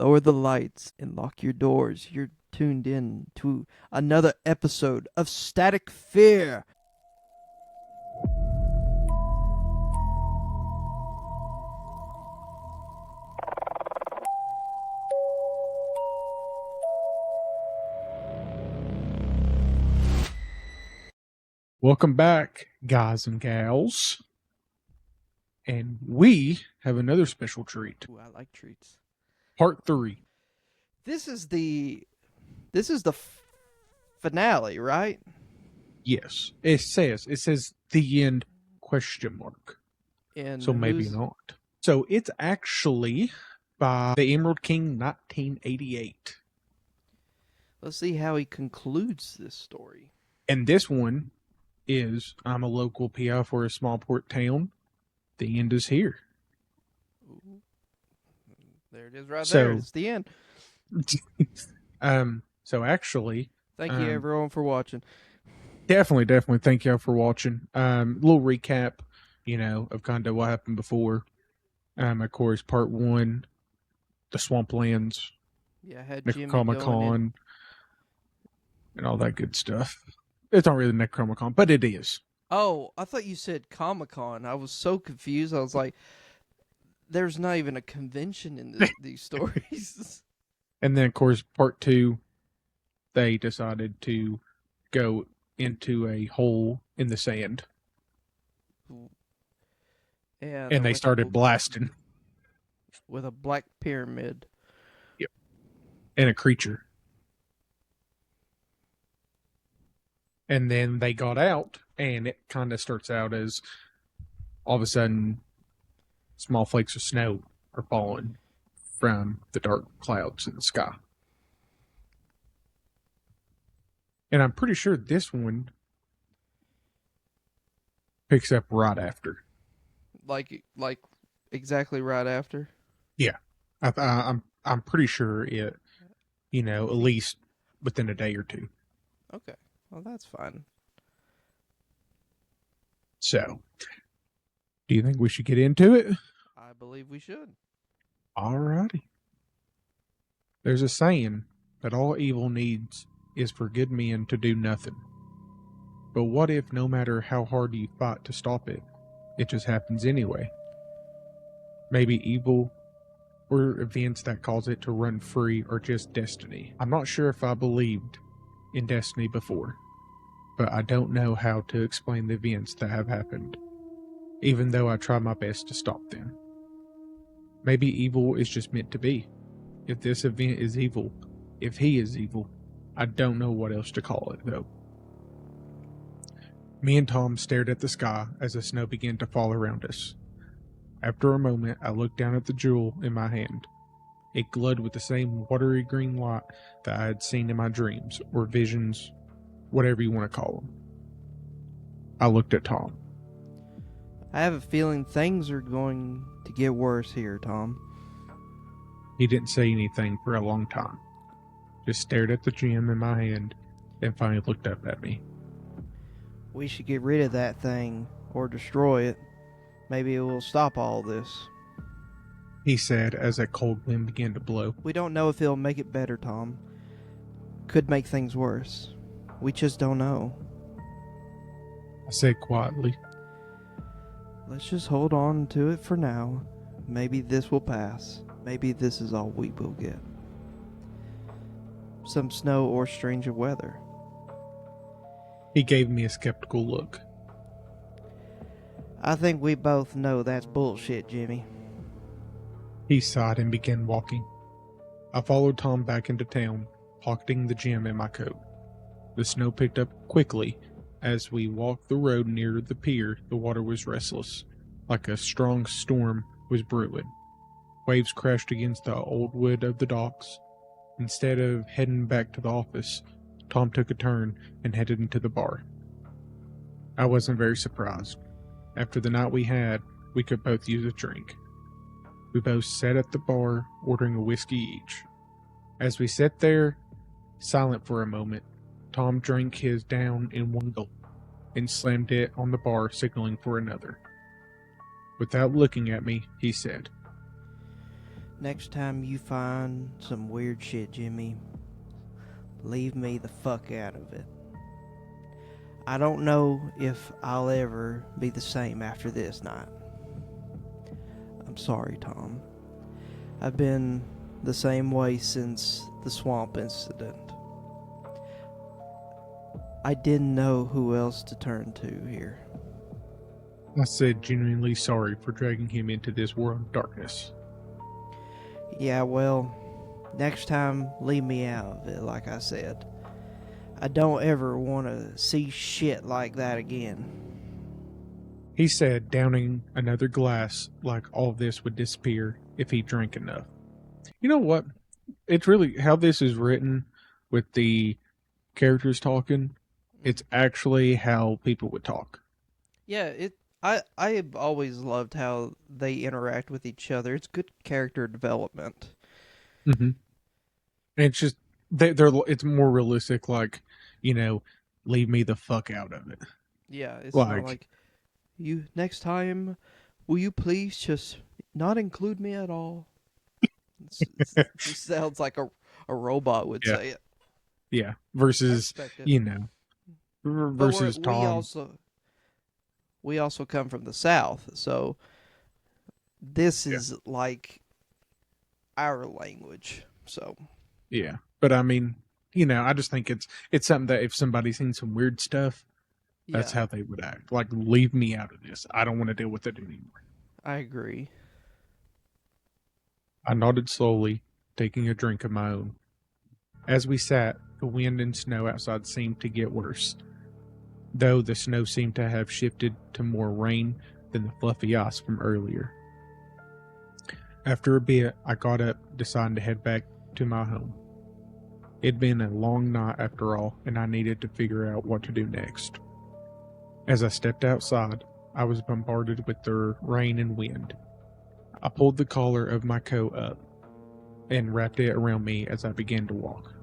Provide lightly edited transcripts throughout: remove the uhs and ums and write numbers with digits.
Lower the lights and lock your doors. You're tuned in to another episode of Static Fear. Welcome back, guys and gals. And we have another special treat. Ooh, I like treats. Part 3. This is the finale, right? Yes. It says the end question mark. And So maybe who's not. So it's actually by the Emerald King 1988. let's see how he concludes this story. And this one is I'm a local PI for a small port town. The end is here. Ooh. There it is right there. It's the end. So actually, Thank you everyone for watching. Definitely. Thank y'all for watching. Little recap, of kind of what happened before. Of course, part 1, the swamplands, Yeah, I had Jimmy going in. Necronomicon, and all that good stuff. It's not really Necronomicon, but it is. Oh, I thought you said Comic-Con. I was so confused. I was like, there's not even a convention in these stories. And then, of course, part 2, they decided to go into a hole in the sand. And they started blasting. With a black pyramid. Yep. And a creature. And then they got out, and it kind of starts out as all of a sudden small flakes of snow are falling from the dark clouds in the sky. And I'm pretty sure this one picks up right after. Like exactly right after? Yeah. I'm pretty sure it, at least within a day or two. Okay. Well, that's fine. So, do you think we should get into it? I believe we should. Alrighty. There's a saying that all evil needs is for good men to do nothing. But what if no matter how hard you fight to stop it, it just happens anyway? Maybe evil or events that cause it to run free are just destiny. I'm not sure if I believed in destiny before, but I don't know how to explain the events that have happened, even though I try my best to stop them. Maybe evil is just meant to be. If this event is evil, if he is evil, I don't know what else to call it, though. Me and Tom stared at the sky as the snow began to fall around us. After a moment, I looked down at the jewel in my hand. It glowed with the same watery green light that I had seen in my dreams, or visions, whatever you want to call them. I looked at Tom. I have a feeling things are going to get worse here, Tom. He didn't say anything for a long time. Just stared at the gem in my hand, then finally looked up at me. We should get rid of that thing, or destroy it. Maybe it will stop all this. He said as a cold wind began to blow. We don't know if it'll make it better, Tom. Could make things worse. We just don't know. I said quietly. Let's just hold on to it for now. Maybe this will pass. Maybe this is all we will get. Some snow or stranger weather. He gave me a skeptical look. I think we both know that's bullshit, Jimmy. He sighed and began walking. I followed Tom back into town, pocketing the gem in my coat. The snow picked up quickly. As we walked the road near the pier, the water was restless, like a strong storm was brewing. Waves crashed against the old wood of the docks. Instead of heading back to the office, Tom took a turn and headed into the bar. I wasn't very surprised. After the night we had, we could both use a drink. We both sat at the bar, ordering a whiskey each. As we sat there, silent for a moment, Tom drank his down in one gulp and slammed it on the bar, signaling for another. Without looking at me, he said, Next time you find some weird shit, Jimmy, leave me the fuck out of it. I don't know if I'll ever be the same after this night. I'm sorry, Tom. I've been the same way since the swamp incident. I didn't know who else to turn to here. I said, genuinely sorry for dragging him into this world of darkness. Yeah, well, next time, leave me out of it, like I said. I don't ever want to see shit like that again. He said, downing another glass like all this would disappear if he drank enough. You know what? It's really how this is written with the characters talking. It's actually how people would talk. Yeah, I have always loved how they interact with each other. It's good character development. Mm-hmm. It's just they're it's more realistic. Like, you know, leave me the fuck out of it. Yeah, it's not Like, like you next time. Will you please just not include me at all? It just sounds like a robot would yeah, say it. yeah. I Versus, respect it, you know, but versus Tom. we also come from the South, so this Yeah, is like our language. So yeah. But I mean, you know, I just think it's something that if somebody's seen some weird stuff, that's yeah, how they would act. Like, leave me out of this. I don't want to deal with it anymore. I agree. I nodded slowly, taking a drink of my own. As we sat, the wind and snow outside seemed to get worse, though the snow seemed to have shifted to more rain than the fluffy ice from earlier. After a bit, I got up, deciding to head back to my home. It'd been a long night after all, and I needed to figure out what to do next. As I stepped outside, I was bombarded with the rain and wind. I pulled the collar of my coat up and wrapped it around me as I began to walk.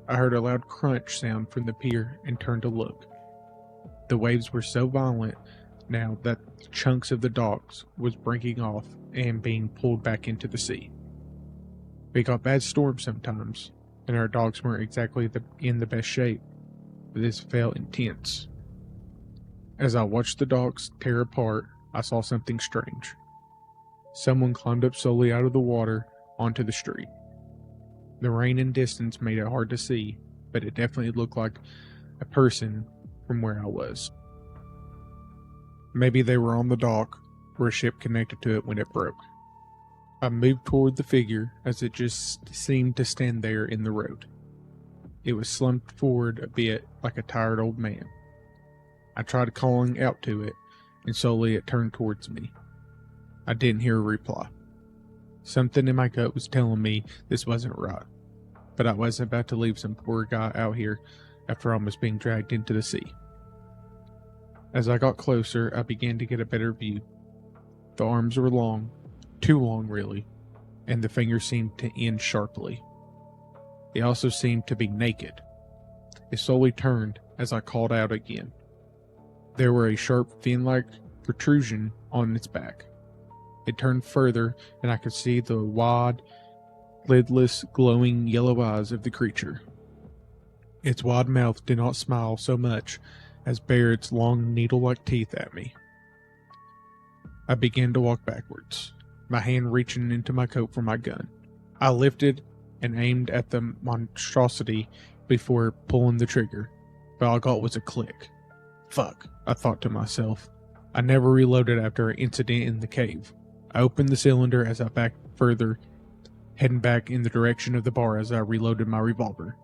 I heard a loud crunch sound from the pier and turned to look. The waves were so violent now that chunks of the docks was breaking off and being pulled back into the sea. We got bad storms sometimes, and our dogs weren't exactly in the best shape, but this felt intense. As I watched the docks tear apart, I saw something strange. Someone climbed up slowly out of the water onto the street. The rain and distance made it hard to see, but it definitely looked like a person from where I was. Maybe they were on the dock, or a ship connected to it when it broke. I moved toward the figure as it just seemed to stand there in the road. It was slumped forward a bit like a tired old man. I tried calling out to it, and slowly it turned towards me. I didn't hear a reply. Something in my gut was telling me this wasn't right, but I wasn't about to leave some poor guy out here after almost being dragged into the sea. As I got closer, I began to get a better view. The arms were long, too long really, and the fingers seemed to end sharply. They also seemed to be naked. It slowly turned as I called out again. There were a sharp fin-like protrusion on its back. It turned further, and I could see the wide, lidless, glowing yellow eyes of the creature. Its wide mouth did not smile so much as bare its long needle-like teeth at me. I began to walk backwards, my hand reaching into my coat for my gun. I lifted and aimed at the monstrosity before pulling the trigger, but all I got was a click. Fuck, I thought to myself. I never reloaded after an incident in the cave. I opened the cylinder as I backed further, heading back in the direction of the bar as I reloaded my revolver.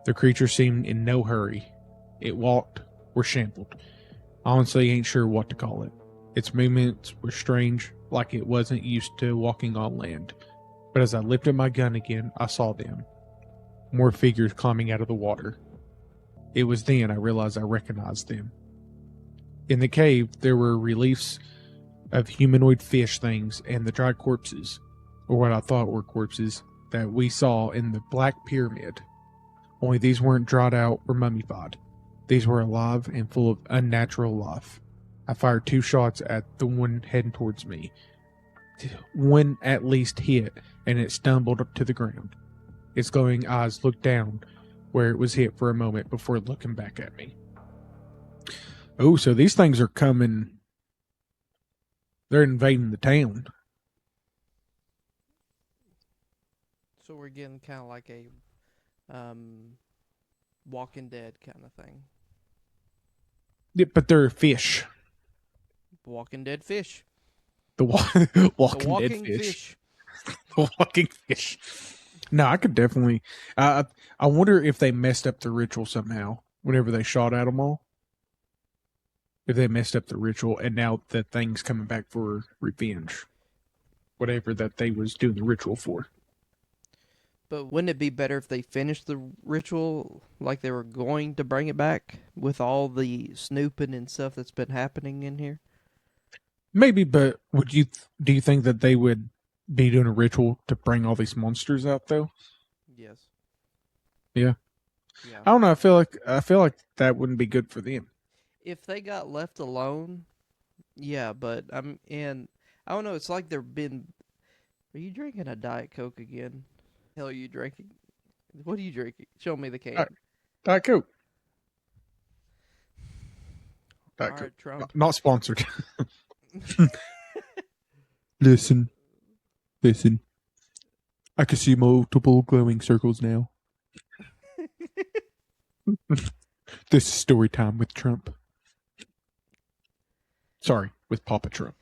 The creature seemed in no hurry. It walked or shambled. I honestly ain't sure what to call it. Its movements were strange, like it wasn't used to walking on land. But as I lifted my gun again, I saw them. More figures climbing out of the water. It was then I realized I recognized them. In the cave, there were reliefs of humanoid fish things and the dried corpses, or what I thought were corpses, that we saw in the Black Pyramid. Only these weren't dried out or mummified. These were alive and full of unnatural life. I fired 2 shots at the one heading towards me. one at least hit, and it stumbled up to the ground. Its glowing eyes looked down where it was hit for a moment before looking back at me. Oh, so these things are coming. They're invading the town. So we're getting kind of like a Walking Dead kind of thing. Yeah, but they're fish. Walking Dead fish. The walking dead walking fish. Walking fish. No, I could definitely. I wonder if they messed up the ritual somehow. Whenever they shot at them all, if they messed up the ritual, and now the thing's coming back for revenge, whatever that they was doing the ritual for. But wouldn't it be better if they finished the ritual like they were going to bring it back with all the snooping and stuff that's been happening in here? Maybe, but do you think that they would be doing a ritual to bring all these monsters out though? Yes. Yeah. Yeah. I don't know. I feel like that wouldn't be good for them. If they got left alone, yeah, but I don't know, it's like they've been. Are you drinking a Diet Coke again? Hell are you drinking? What are you drinking? Show me the can. Diet Coke. Diet All Coke. right, Trump. Not sponsored. Listen. I can see multiple glowing circles now. This is story time with Trump. Sorry, with Papa Trump.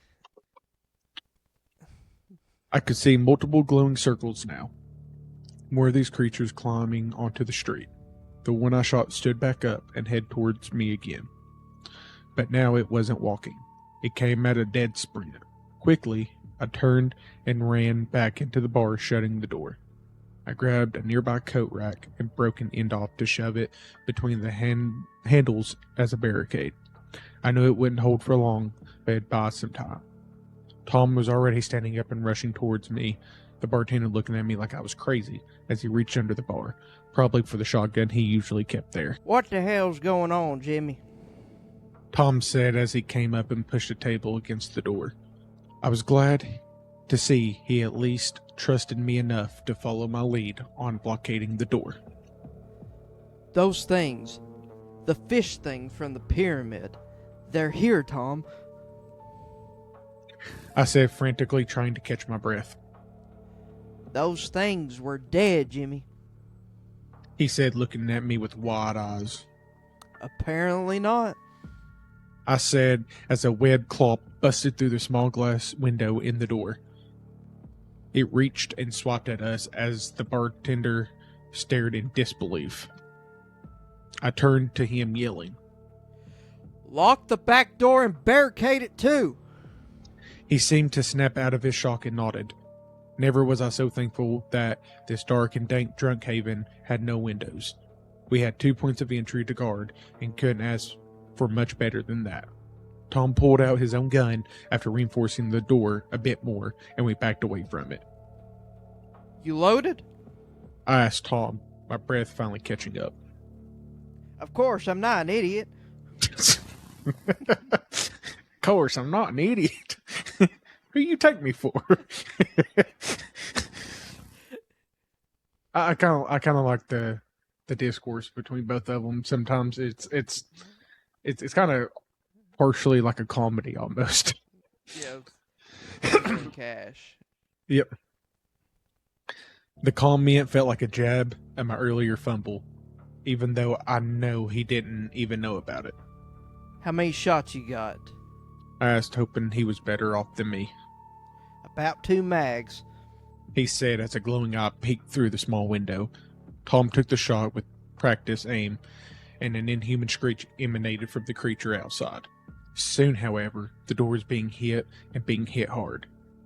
I could see multiple glowing circles now. More of these creatures climbing onto the street. The one I shot stood back up and headed towards me again. But now it wasn't walking. It came at a dead sprint. Quickly, I turned and ran back into the bar, shutting the door. I grabbed a nearby coat rack and broke an end off to shove it between the handles as a barricade. I knew it wouldn't hold for long, but it'd buy some time. Tom was already standing up and rushing towards me, the bartender looking at me like I was crazy as he reached under the bar, probably for the shotgun he usually kept there. What the hell's going on, Jimmy? Tom said as he came up and pushed a table against the door. I was glad to see he at least trusted me enough to follow my lead on blockading the door. Those things, the fish thing from the pyramid, they're here, Tom. I said, frantically trying to catch my breath. Those things were dead, Jimmy. He said, looking at me with wide eyes. Apparently not. I said as a webbed claw busted through the small glass window in the door. It reached and swiped at us as the bartender stared in disbelief. I turned to him, yelling, Lock the back door and barricade it too. He seemed to snap out of his shock and nodded. Never was I so thankful that this dark and dank drunk haven had no windows. We had 2 points of entry to guard and couldn't ask for much better than that. Tom pulled out his own gun after reinforcing the door a bit more, and we backed away from it. You loaded? I asked Tom, my breath finally catching up. Of course, I'm not an idiot. Of course, I'm not an idiot. Who you take me for? I kind of like the discourse between both of them. Sometimes it's kind of partially like a comedy almost. Yeah. Cash. Yep. The comment felt like a jab at my earlier fumble, even though I know he didn't even know about it. How many shots you got? I asked, hoping he was better off than me. About 2 mags. He said as a glowing eye peeked through the small window. Tom took the shot with practiced aim, and an inhuman screech emanated from the creature outside. Soon, however, the door was being hit and being hit hard.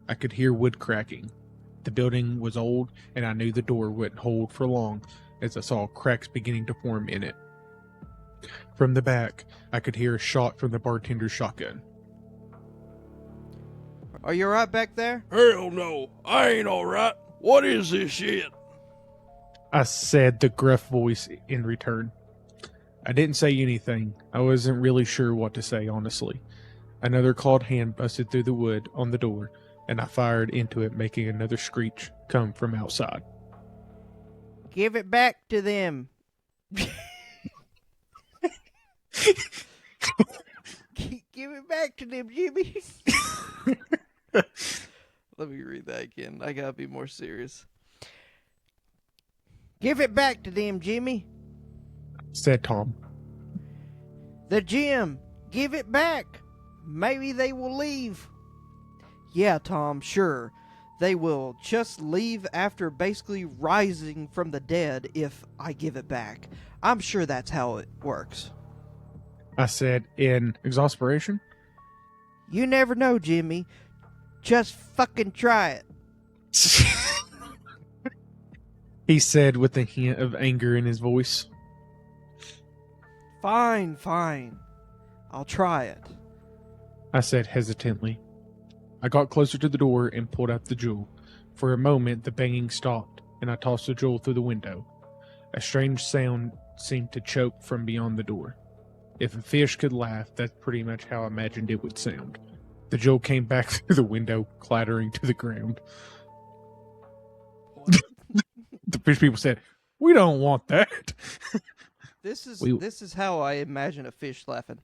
I could hear wood cracking. The building was old, and I knew the door wouldn't hold for long as I saw cracks beginning to form in it. From the back, I could hear a shot from the bartender's shotgun. Are you alright back there? Hell no, I ain't alright. What is this shit? I said, the gruff voice in return. I didn't say anything. I wasn't really sure what to say, honestly. Another clawed hand busted through the wood on the door, and I fired into it, making another screech come from outside. Give it back to them. Give it back to them, Jimmy. Let me read that again. I gotta be more serious. Give it back to them, Jimmy. Said Tom. The gym. Give it back. Maybe they will leave. Yeah, Tom, sure. They will just leave after basically rising from the dead if I give it back. I'm sure that's how it works. I said in exasperation. You never know, Jimmy. Just fucking try it. He said with a hint of anger in his voice. Fine, fine. I'll try it. I said hesitantly. I got closer to the door and pulled out the jewel. For a moment, the banging stopped, and I tossed the jewel through the window. A strange sound seemed to choke from beyond the door. If a fish could laugh, that's pretty much how I imagined it would sound. The jewel came back through the window, clattering to the ground. The fish people said, "We don't want that." This is how I imagine a fish laughing.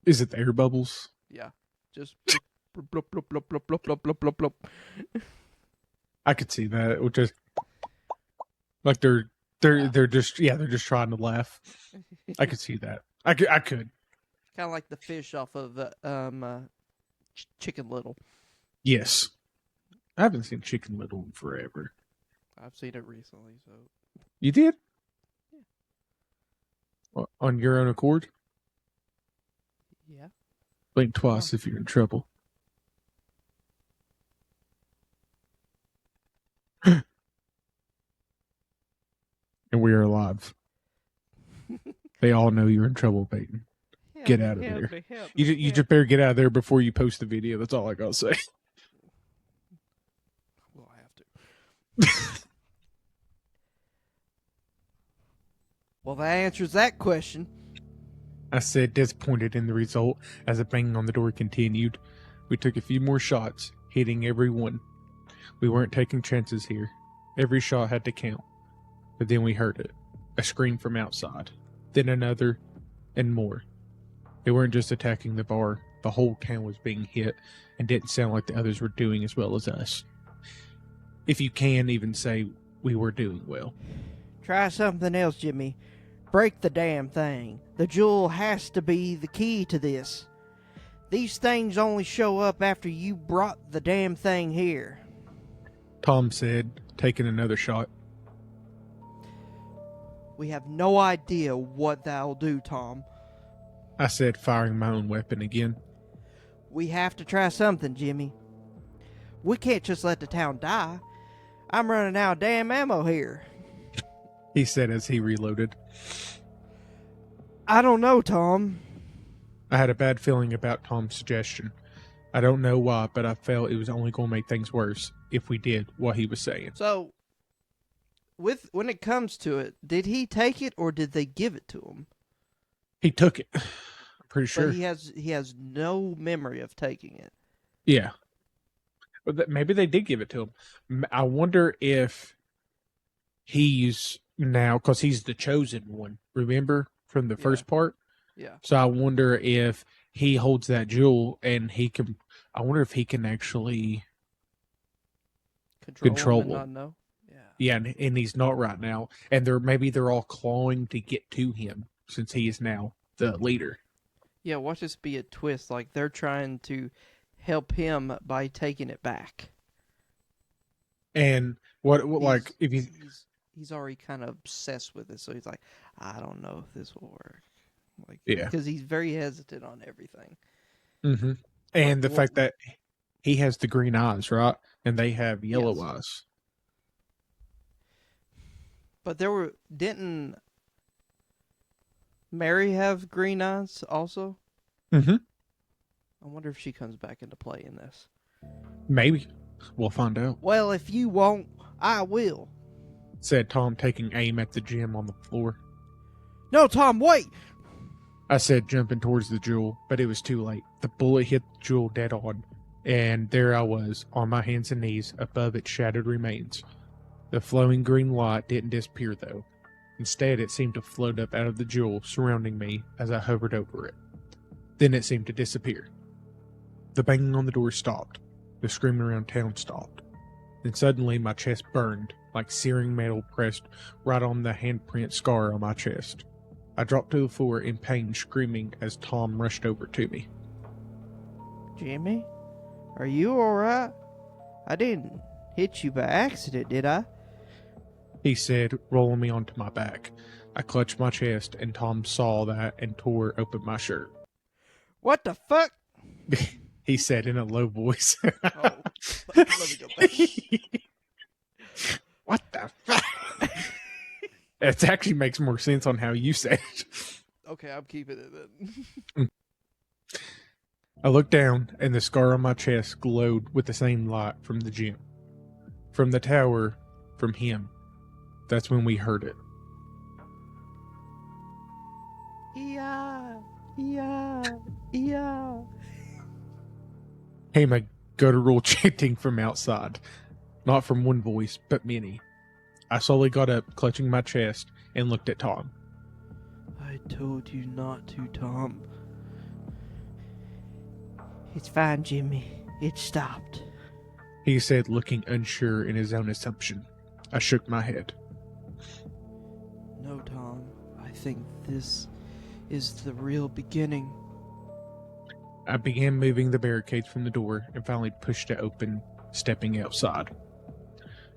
Is it the air bubbles? Yeah. Just blop, blop, blop, blop, blop, blop, blop, blop, blop. I could see that. Which is like they're just trying to laugh. I could see that. I could. Kind of like the fish off of Chicken Little. Yes. I haven't seen Chicken Little in forever. I've seen it recently, so. You did? Yeah. On your own accord? Yeah. Blink twice if you're in trouble. And we are alive. They all know you're in trouble, Peyton. Get out of there. You just better get out of there before you post the video. That's all I gotta say. Well, I have to. Well, that answers that question. I said, disappointed in the result as the banging on the door continued. We took a few more shots, hitting every one. We weren't taking chances here. Every shot had to count. But then we heard it. A scream from outside. Then another, and more. They weren't just attacking the bar. The whole town was being hit, and didn't sound like the others were doing as well as us. If you can even say we were doing well. Try something else, Jimmy. Break the damn thing. The jewel has to be the key to this. These things only show up after you brought the damn thing here. Tom said, taking another shot. We have no idea what that'll do, Tom. I said, firing my own weapon again. We have to try something, Jimmy. We can't just let the town die. I'm running out of damn ammo here. He said as he reloaded. I don't know, Tom. I had a bad feeling about Tom's suggestion. I don't know why, but I felt it was only going to make things worse if we did what he was saying. So, when it comes to it, did he take it or did they give it to him? He took it. I'm pretty sure. But he has no memory of taking it. Yeah. But maybe they did give it to him. I wonder if he's now, because he's the chosen one, remember, from the first part? Yeah. So I wonder if he holds that jewel and I wonder if he can actually control him and him. not know? Yeah, and he's not right now. And maybe they're all clawing to get to him since he is now the leader. Yeah, watch this be a twist. Like they're trying to help him by taking it back. And like if he's already kind of obsessed with it, so he's like, I don't know if this will work. Like, yeah, because he's very hesitant on everything. Mm-hmm. And the fact that he has the green eyes, right, and they have yellow eyes. But didn't Mary have green eyes also? Mm-hmm. I wonder if she comes back into play in this. Maybe. We'll find out. Well, if you won't, I will. Said Tom, taking aim at the gem on the floor. No, Tom, wait! I said, jumping towards the jewel, but it was too late. The bullet hit the jewel dead on, and there I was, on my hands and knees, above its shattered remains. The flowing green light didn't disappear, though. Instead, it seemed to float up out of the jewel, surrounding me as I hovered over it. Then it seemed to disappear. The banging on the door stopped. The screaming around town stopped. Then suddenly my chest burned, like searing metal pressed right on the handprint scar on my chest. I dropped to the floor in pain, screaming as Tom rushed over to me. Jimmy, are you alright? I didn't hit you by accident, did I? He said, rolling me onto my back. I clutched my chest, and Tom saw that and tore open my shirt. What the fuck? He said in a low voice. Oh, let me go back. What the fuck? It actually makes more sense on how you said it. Okay, I'm keeping it then. I looked down, and the scar on my chest glowed with the same light from the gym. From the tower, from him. That's when we heard it. Yeah, yeah, yeah. Came a guttural chanting from outside. Not from one voice, but many. I slowly got up, clutching my chest, and looked at Tom. I told you not to, Tom. It's fine, Jimmy. It stopped. He said, looking unsure in his own assumption. I shook my head. No, Tom. I think this is the real beginning. I began moving the barricades from the door and finally pushed it open, stepping outside.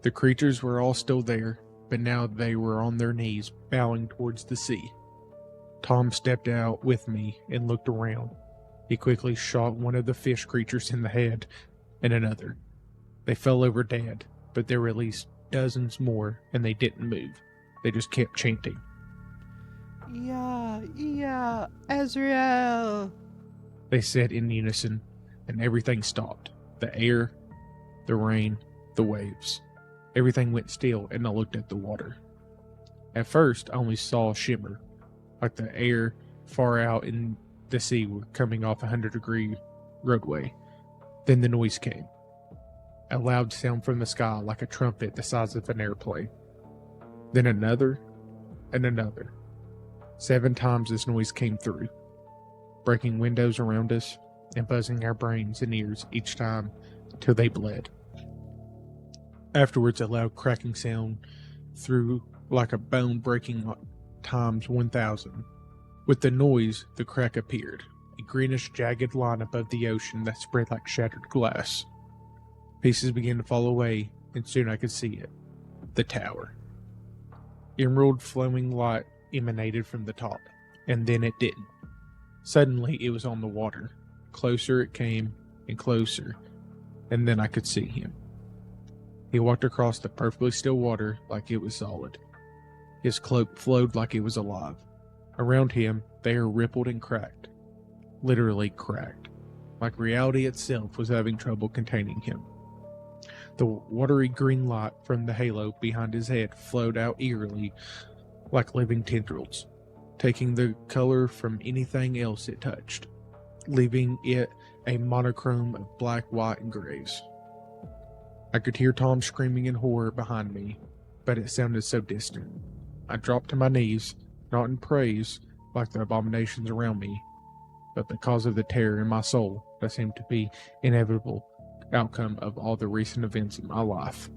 The creatures were all still there, but now they were on their knees, bowing towards the sea. Tom stepped out with me and looked around. He quickly shot one of the fish creatures in the head, and another. They fell over dead, but there were at least dozens more, and they didn't move. They just kept chanting. Yeah, Azrael. They said in unison, and everything stopped. The air, the rain, the waves. Everything went still, and I looked at the water. At first, I only saw a shimmer, like the air far out in the sea were coming off a 100-degree roadway. Then the noise came. A loud sound from the sky, like a trumpet the size of an airplane. Then another, and another. 7 times this noise came through, breaking windows around us and buzzing our brains and ears each time till they bled. Afterwards, a loud cracking sound through like a bone breaking times 1,000. With the noise, the crack appeared, a greenish jagged line above the ocean that spread like shattered glass. Pieces began to fall away, and soon I could see it. The tower. Emerald flowing light emanated from the top, and then it didn't. Suddenly, it was on the water. Closer it came, and closer, and then I could see him. He walked across the perfectly still water like it was solid. His cloak flowed like it was alive. Around him, the air rippled and cracked. Literally cracked. Like reality itself was having trouble containing him. The watery green light from the halo behind his head flowed out eerily like living tendrils, taking the color from anything else it touched, leaving it a monochrome of black, white, and grays. I could hear Tom screaming in horror behind me, but it sounded so distant. I dropped to my knees, not in praise like the abominations around me, but because of the terror in my soul that seemed to be inevitable outcome of all the recent events in my life.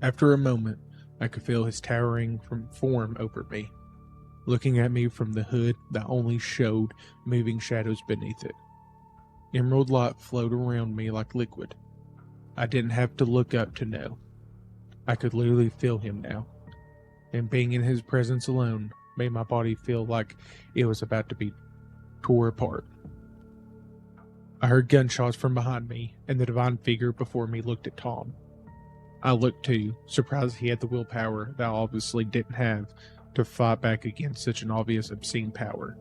After a moment, I could feel his towering form over me, looking at me from the hood that only showed moving shadows beneath it. Emerald light flowed around me like liquid. I didn't have to look up to know. I could literally feel him now, and being in his presence alone made my body feel like it was about to be tore apart. I heard gunshots from behind me, and the divine figure before me looked at Tom. I looked too, surprised he had the willpower that I obviously didn't have to fight back against such an obvious obscene power.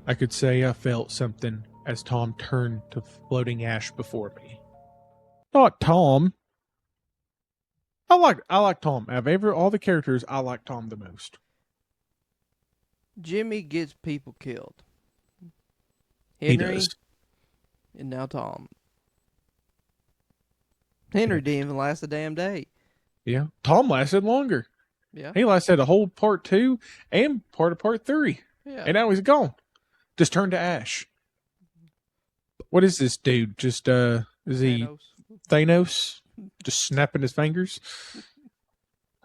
I could say I felt something as Tom turned to floating ash before me. Not Tom. I like Tom. Out of all the characters, I like Tom the most. Jimmy gets people killed. He Henry does. and now Tom. Henry didn't even last a damn day. Yeah. Tom lasted longer. Yeah, He lasted a whole part 2 and part of part 3. yeah. And now he's gone. Just turned to ash. What is this dude? Just is he Thanos. Thanos? Just snapping his fingers?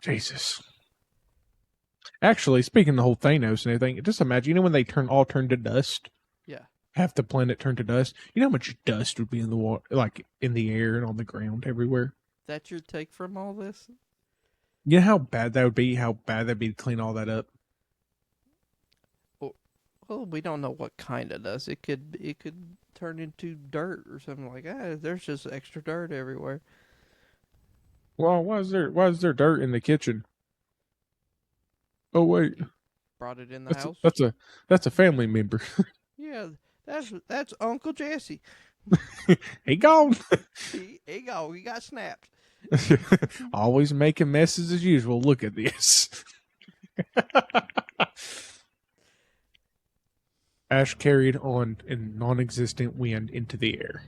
Jesus. Actually, speaking of the whole Thanos and everything, just imagine, when they all turn to dust, Yeah. half the planet turned to dust. You know how much dust would be in the water, like in the air and on the ground everywhere? That's your take from all this? You know how bad that would be? How bad that'd be to clean all that up? Well, we don't know what kind of dust. It could turn into dirt or something like that. There's just extra dirt everywhere. Well, why is there dirt in the kitchen? Oh wait, Brought it in the house. that's a family member. Yeah, that's Uncle Jesse. He gone. He got snapped. Always making messes as usual. Look at this. Ash carried on in non-existent wind into the air.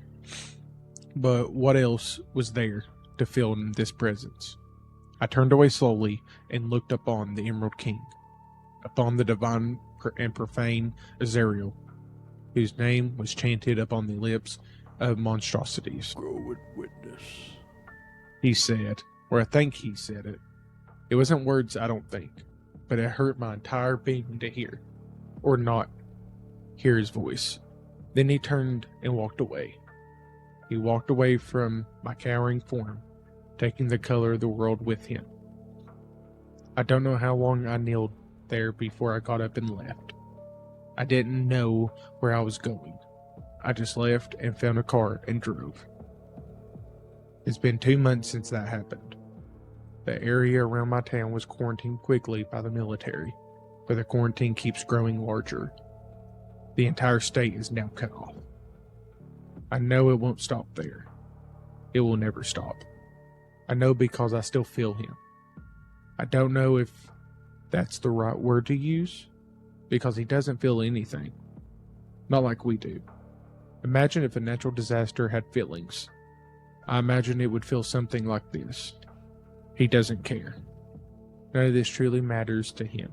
But what else was there to fill in this presence? I turned away slowly and looked upon the Emerald King, upon the divine and profane Azariel, whose name was chanted upon the lips of monstrosities. Growing witness. He said, or I think he said it. It wasn't words, I don't think, but it hurt my entire being to hear, or not hear his voice. Then he turned and walked away. He walked away from my cowering form, taking the color of the world with him. I don't know how long I kneeled there before I got up and left. I didn't know where I was going. I just left and found a car and drove. It's been 2 months since that happened. The area around my town was quarantined quickly by the military, but the quarantine keeps growing larger. The entire state is now cut off. I know it won't stop there. It will never stop. I know because I still feel him. I don't know if that's the right word to use, because he doesn't feel anything. Not like we do. Imagine if a natural disaster had feelings. I imagine it would feel something like this. He doesn't care. None of this truly matters to him.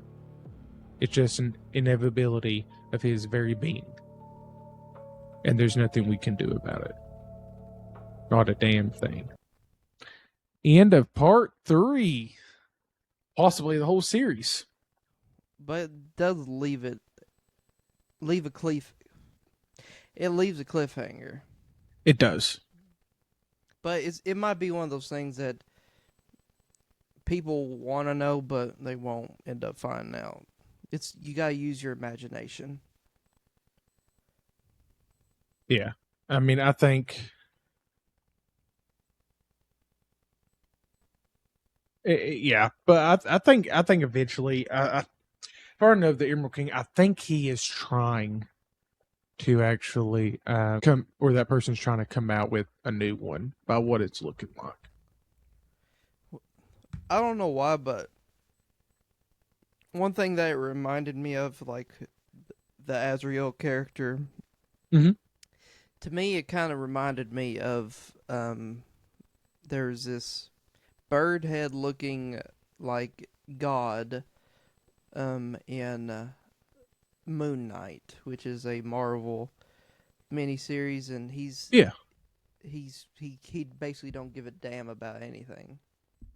It's just an inevitability of his very being. And there's nothing we can do about it. Not a damn thing. End of part 3. Possibly the whole series. But it does leave a it leaves a cliffhanger. It does. But it might be one of those things that people want to know, but they won't end up finding out. You gotta use your imagination. Yeah. I mean, I think... Yeah, but I think eventually, if I know the Emerald King, I think he is trying to actually come, or that person's trying to come out with a new one by what it's looking like. I don't know why, but one thing that it reminded me of, like the Azrael character, Mhm. to me, it kind of reminded me of there's this bird head looking like God in Moon Knight, which is a Marvel miniseries, and Yeah. he basically don't give a damn about anything.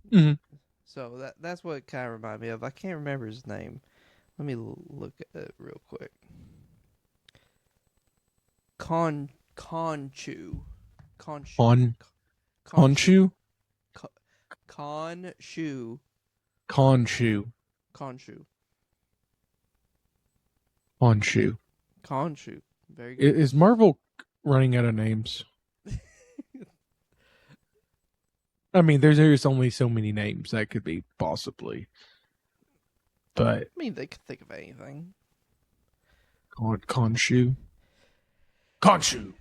Mhm. So that's what it kind of reminded me of. I can't remember his name. Let me look at it real quick. Conchu. Conchu. Honshu? Khonshu. Khonshu. Khonshu. Very good. Is Marvel running out of names? I mean, there's only so many names that could be possibly. But I mean, they could think of anything. Khonshu. Khonshu.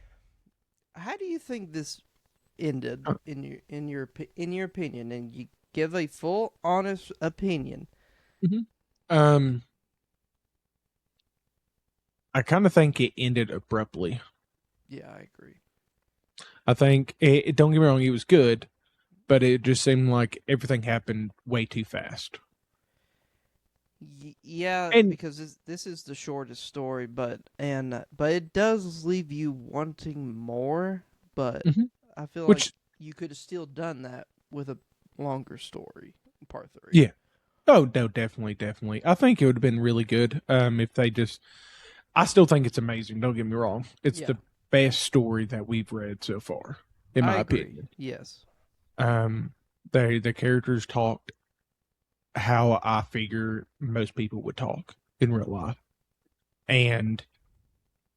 How do you think this ended in your opinion? And you give a full, honest opinion. Mm-hmm. I kind of think it ended abruptly. Yeah, I agree. I think don't get me wrong, it was good, but it just seemed like everything happened way too fast. Yeah, And because this is the shortest story, but it does leave you wanting more. But Mhm. I feel like Which, you could have still done that with a longer story, part three. yeah, oh no, definitely, definitely. I think it would have been really good if they just. I still think it's amazing. Don't get me wrong; it's Yeah, the best story that we've read so far, in I my agree. opinion. Yes. Um, the characters talked how I figure most people would talk in real life, and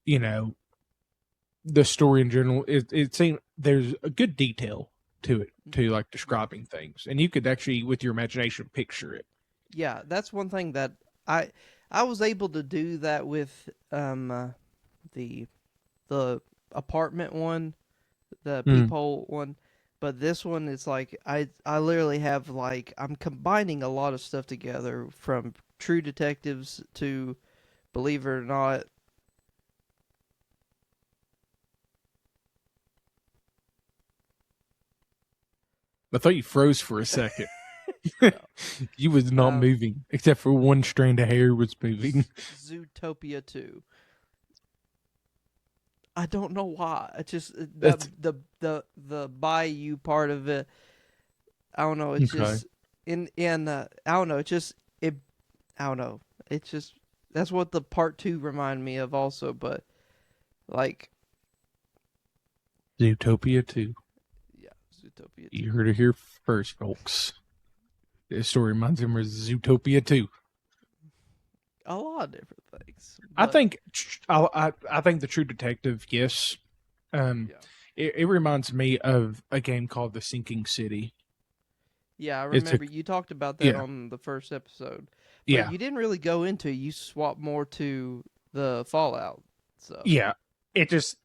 you know the story in general. It seemed there's a good detail to it, to like Yeah. describing things, and you could actually, with your imagination, picture it. Yeah, that's one thing that I I was able to do that with the the apartment one, the Mm. peephole one, but this one is like I literally have like I'm combining a lot of stuff together from True Detectives to Believe It or Not. I thought you froze for a second. No. You was not Um moving, except for one strand of hair was moving. Zootopia 2. I don't know why. It just That's the bayou part of it. I don't know. It's okay. just in I don't know. It just it I don't know. It's just that's what the part two reminded me of also. But like Zootopia 2. yeah, Zootopia 2. You heard it here first, folks. This story reminds him of Zootopia 2. A lot of different things. I But think I think the True Detective, yes. Um, yeah. it reminds me of a game called The Sinking City. Yeah, I It's a remember you talked about that yeah, on the first episode. But yeah, you didn't really go into it. You swapped more to the Fallout stuff. yeah. It just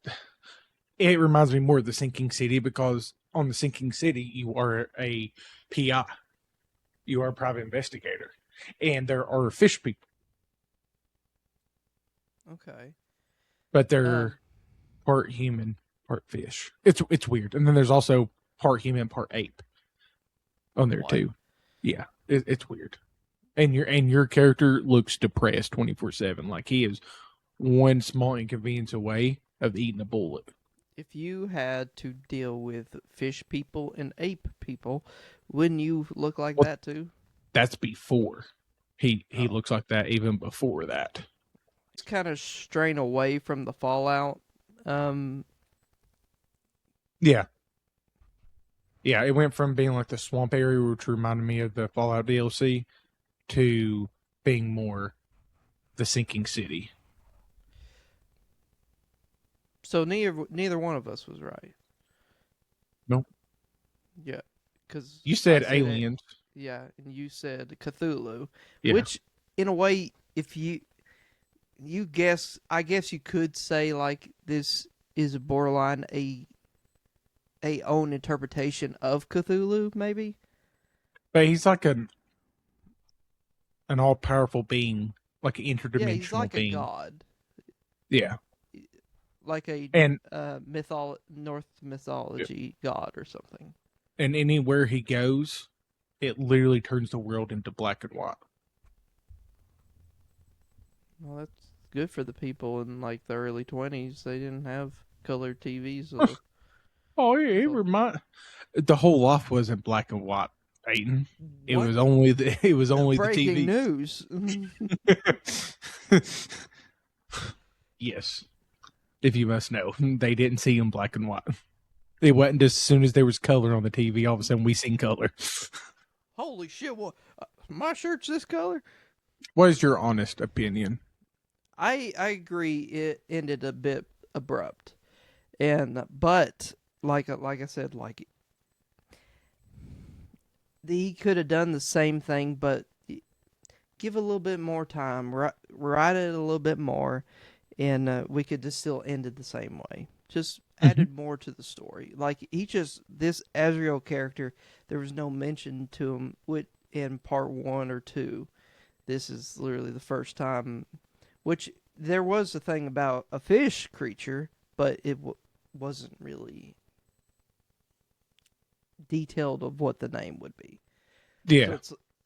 it reminds me more of The Sinking City because on The Sinking City you are a PI, you are a private investigator, and there are fish people, Okay. but they're Um part human, part fish. It's weird, and then there's also part human, part ape on there what? too. Yeah, it's weird. And your character looks depressed 24/7, like he is one small inconvenience away of eating a bullet. If you had to deal with fish people and ape people, wouldn't you look like Well, that too? that's before he Oh. looks like that. Even before that, It's kind of straying away from the Fallout. Um yeah, yeah. It went from being like the swamp area, which reminded me of the Fallout DLC, to being more the sinking city. so neither one of us was right. No, Yeah, because you I said said it. aliens. Yeah, and you said Cthulhu, Yeah, which in a way, if you guess, I guess you could say like this is a borderline a own interpretation of Cthulhu, maybe. but he's like an all powerful being, like an Yeah, he's interdimensional like a being. god, Yeah, like a and North mythology god or something. and anywhere he goes, it literally turns the world into black and white. Well, that's good for the people in like the early 20s. They didn't have colored TVs, so Oh, yeah, it so remind the whole life wasn't black and white, Peyton. It what? was only the Breaking TVs. news. Yes, if you must know, they didn't see in black and white. It wasn't just as soon as there was color on the TV, all of a sudden we seen color. Holy shit! What? My shirt's this color. What is your honest opinion? I agree. It ended a bit abrupt, and but like I said, like he could have done the same thing, but give a little bit more time, write it a little bit more, and we could just still end it the same way. Just Mhm. added more to the story. Like he just this Azrael character, there was no mention to him with in part one or two. This is literally the first time, which there was a thing about a fish creature, but it wasn't really detailed of what the name would be. So Yeah.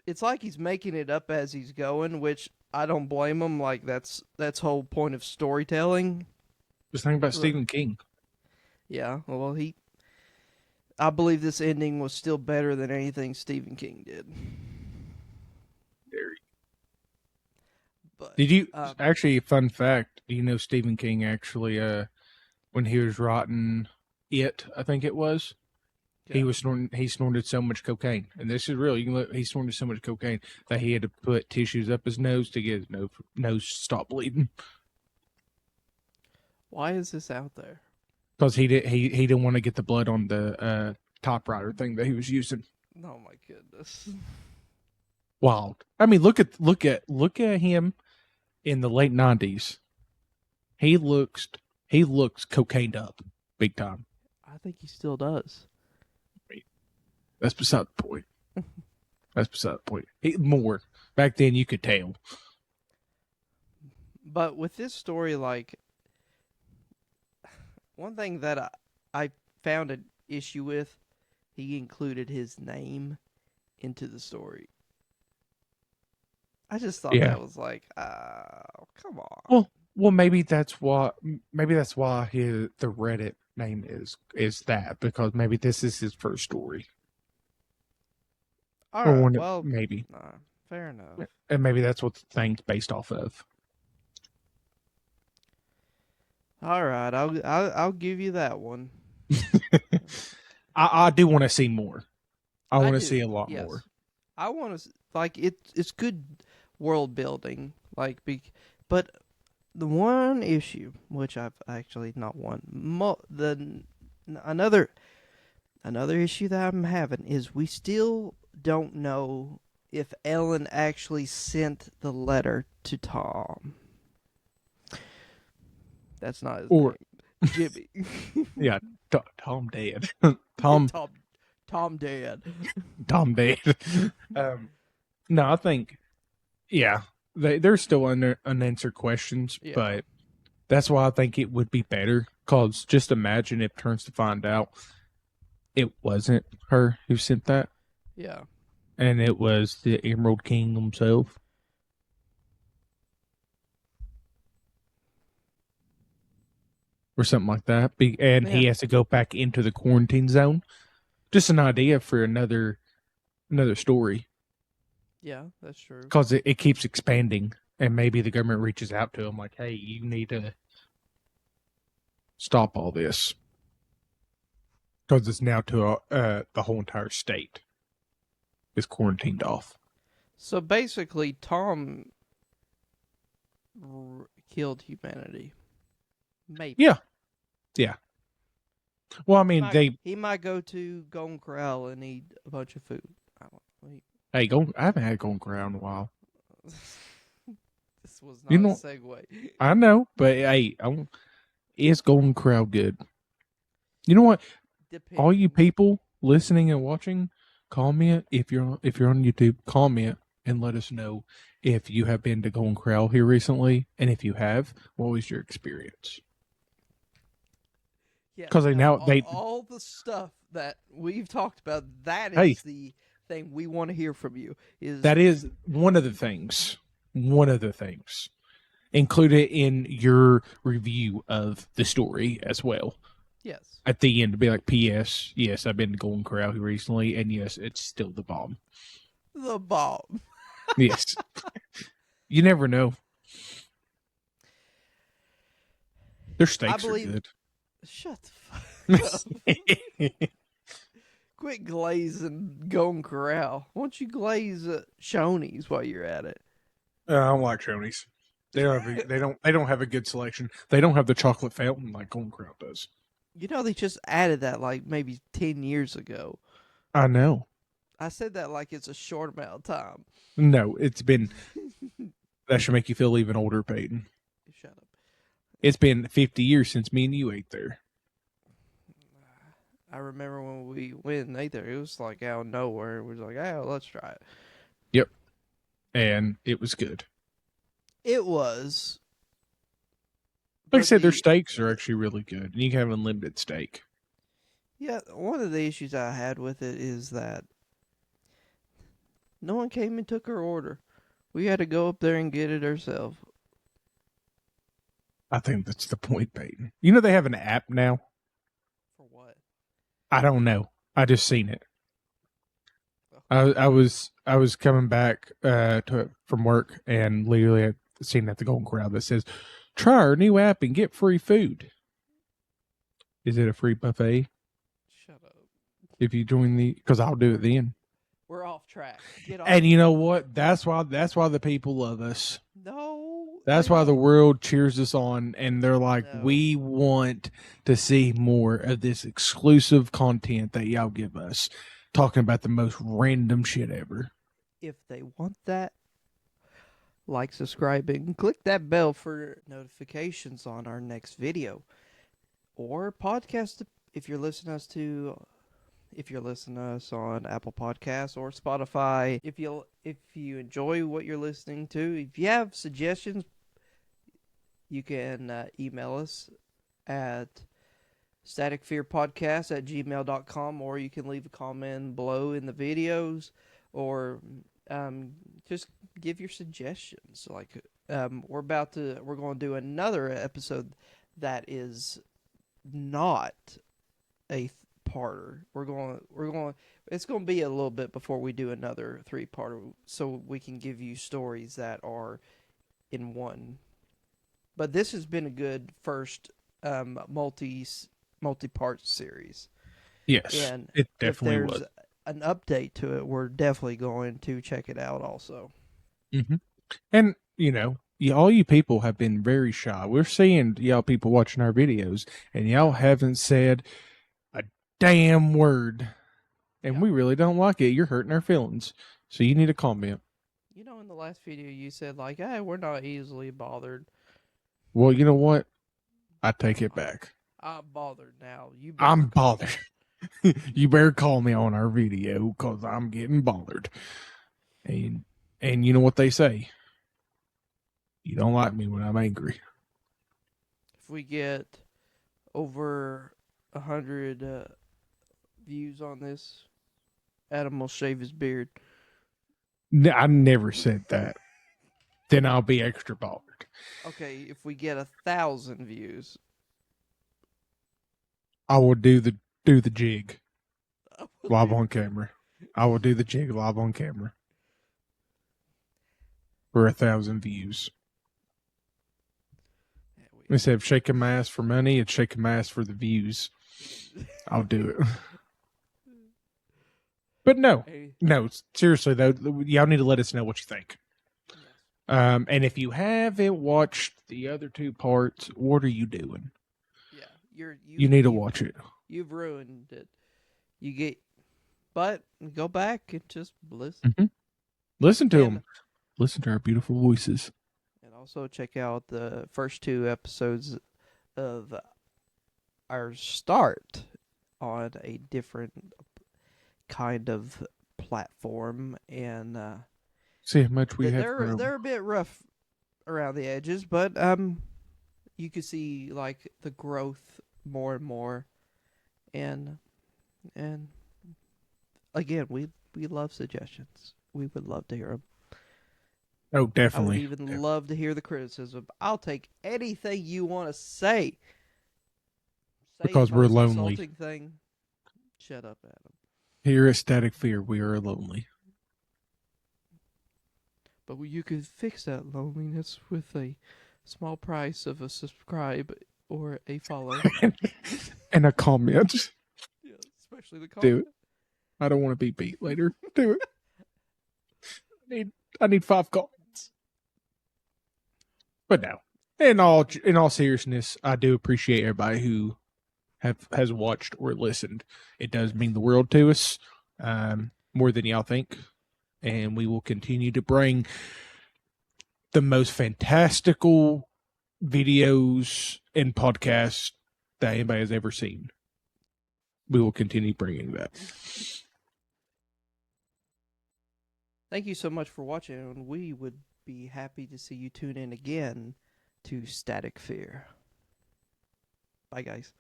it's like he's making it up as he's going, which I don't blame him. Like that's whole point of storytelling. Just think about Look, Stephen King. yeah, well I believe this ending was still better than anything Stephen King did. There. But Did you um, actually? Fun fact. Do you know Stephen King actually? When he was writing it, I think it was. yeah. He snorted so much cocaine, and this is real. You can look, he snorted so much cocaine that he had to put tissues up his nose to get his nose stop bleeding Why is this out there? because he didn't want to get the blood on the typewriter thing that he was using. Oh my goodness. Wild. I mean, look at him in the late 90s. He looks cocained up big time. I think he still does. That's beside the point. That's beside the point. More back then, you could tell. But with this story, like one thing that I found an issue with, he included his name into the story. I just thought Yeah. that was like, oh, come on. Well, maybe that's why. Maybe that's why the Reddit name is that, because maybe this is his first story, All or right, one. well, Maybe, nah, fair enough. and maybe that's what the thing's based off of. All right, I'll give you that one. I do want to see more. I want to do. see a lot Yes, more. I want to like it. It's good world building, like but the one issue, which I've actually not one, another issue that I'm having is we still don't know if Ellen actually sent the letter to Tom. That's not his Or name. Jimmy. yeah, Tom dead. Tom Tom dead. Tom dead. um, no, I think yeah, there's still unanswered questions, Yeah. but that's why I think it would be better. Cause just imagine if it turns to find out it wasn't her who sent that, Yeah. and it was the Emerald King himself. Or something like that. And he Yeah. has to go back into the quarantine zone. Just an idea for another story. Yeah, that's true. Because it keeps expanding. And maybe the government reaches out to him like, hey, you need to stop all this. Because it's now to the whole entire state is quarantined off. So basically, Tom killed humanity. Maybe. Yeah. Well, I mean, he might go to Golden Corral and eat a bunch of food. I haven't had Golden Corral in a while. This was not You know, a segue. I know, but hey, is Golden Corral good? You know what? All you people listening and watching, comment if you're on YouTube. Comment and let us know if you have been to Golden Corral here recently, and if you have, what was your experience? Yeah, Because all the stuff that we've talked about, that Hey. is the thing we want to hear from you. That is one of the things. One of the things. Include it in your review of the story as well. Yes. At the end, to be like, P.S. Yes, I've been to Golden Corral here recently, and yes, it's still the bomb. The bomb. Yes. You never know. Their steaks are good. Shut the fuck up. Quit glazing Golden Corral. Why don't you glaze Shoney's while you're at it? I don't like Shoney's. They don't have a good selection. They don't have the chocolate fountain like Golden Corral does. You know they just added that like maybe 10 years ago. I know. I said that like it's a short amount of time. No, it's been. That should make you feel even older, Peyton. Shut up. It's been 50 years since me and you ate there. I remember when we went and ate there, it was like out of nowhere. It was like, oh, let's try it. Yep. And it was good. It was. Like I But said, their steaks are actually really good, and you can have unlimited steak. yeah, one of the issues I had with it is that no one came and took our order. We had to go up there and get it ourselves. I think that's the point, Peyton. You know they have an app now? For what? I don't know. I just seen it. Okay. I was coming back from work and literally I seen at the Golden Corral that says, "Try our new app and get free food." Is it a free buffet Shut up. if you join the? Because I'll do it then. We're off track. Get off. And you know what? That's why the people love us. No. That's they why the don't. world cheers us on, and they're like, No. we want to see more of this exclusive content that y'all give us, talking about the most random shit ever. If they want that, like, subscribe, and click that bell for notifications on our next video or podcast. If you're listening to us on Apple Podcasts or Spotify, if you enjoy what you're listening to, if you have suggestions, you can email us at staticfearpodcast@gmail.com, or you can leave a comment below in the videos, or just give your suggestions. Like, we're going to do another episode that is not a parter. It's going to be a little bit before we do another 3-parter, so we can give you stories that are in one. But this has been a good first multi-part series. Yes, And it if definitely there's was. an update to it, we're definitely going to check it out also. Mm-hmm. And, all you people have been very shy. We're seeing y'all people watching our videos, and y'all haven't said a damn word. And Yeah. we really don't like it. You're hurting our feelings. So you need to comment. In the last video you said, like, hey, we're not easily bothered. Well, you know what? I take it back. I'm bothered now. You better I'm call bothered. You better call me on our video because I'm getting bothered. And you know what they say? You don't like me when I'm angry. If we get over 100 views on this, Adam will shave his beard. I never said that. Then I'll be extra bothered. Okay, if we get 1,000 views, I will do the jig live on camera. I will do the jig live on camera for 1,000 views. Instead of shaking my ass for money, it's shaking my ass for the views. I'll do it. But no, seriously though, y'all need to let us know what you think. And if you haven't watched the other 2 parts, what are you doing? Yeah, you need to watch it. You've ruined it. But go back and just listen. Mm-hmm. Listen to them. Listen to our beautiful voices. And also check out the first 2 episodes of our start on a different kind of platform, and see how much we have grown. They're a bit rough around the edges, but you can see like the growth more and more, and again, we love suggestions. We would love to hear them. Oh, definitely. I would even love to hear the criticism. I'll take anything you want to say. Because we're lonely. Thing. Shut up, Adam. Here at Static Fear, we are lonely. But you could fix that loneliness with a small price of a subscribe or a follow. And a comment. Yeah, especially the comment. Do it. I don't want to be beat later. Do it. I need 5 comments. But no. In all seriousness, I do appreciate everybody who has watched or listened. It does mean the world to us, more than y'all think. And we will continue to bring the most fantastical videos and podcasts that anybody has ever seen. We will continue bringing that. Thank you so much for watching, and we would be happy to see you tune in again to Static Fear. Bye, guys.